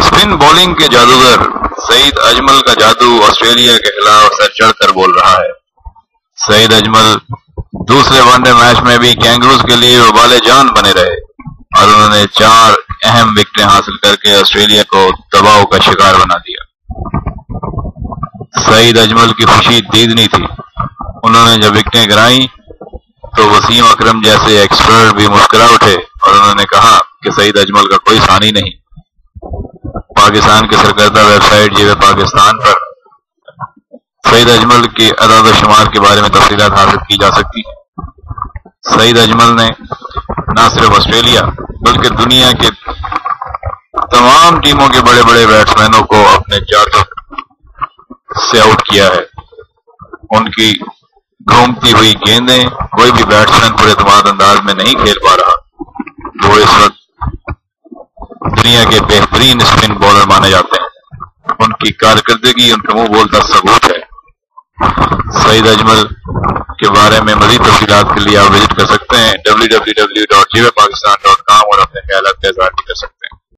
Spin bowling के जादूगर सईद अजमल का जादू ऑस्ट्रेलिया के खिलाफ सर चढ़कर बोल रहा है। सईद अजमल दूसरे वनडे मैच में भी कैंगरूज के लिए वबाले जान बने रहे और उन्होंने 4 अहम विकेटें हासिल करके ऑस्ट्रेलिया को दबाव का शिकार बना दिया। सईद अजमल की खुशी दीदनी थी। उन्होंने जब विकेटें गिराई तो वसीम अकरम जैसे एक्सपर्ट भी मुस्कुरा उठे और उन्होंने कहा कि सईद अजमल का कोई सानी नहीं। पाकिस्तान के सरकर्दा वेबसाइट जीवे पाकिस्तान पर सईद अजमल की अदाद शुमार के बारे में तफसीलात हासिल की जा सकती है। सईद अजमल ने न सिर्फ ऑस्ट्रेलिया बल्कि दुनिया के तमाम टीमों के बड़े बड़े बैट्समैनों को अपने जादू से आउट किया है। उनकी घूमती हुई गेंदें कोई भी बैट्समैन पुरएतमाद अंदाज में नहीं खेल पा रहा। वो इस वक्त दुनिया के बेहतरीन स्पिन बॉलर माने जाते हैं। उनकी कारकर्दगी उनका मुंह बोलता सबूत है। सईद अजमल के बारे में मजीद तफसीलात के लिए आप विजिट कर सकते हैं www.jivapakistan.com और अपने ख्यालात का इज़हार भी कर सकते हैं।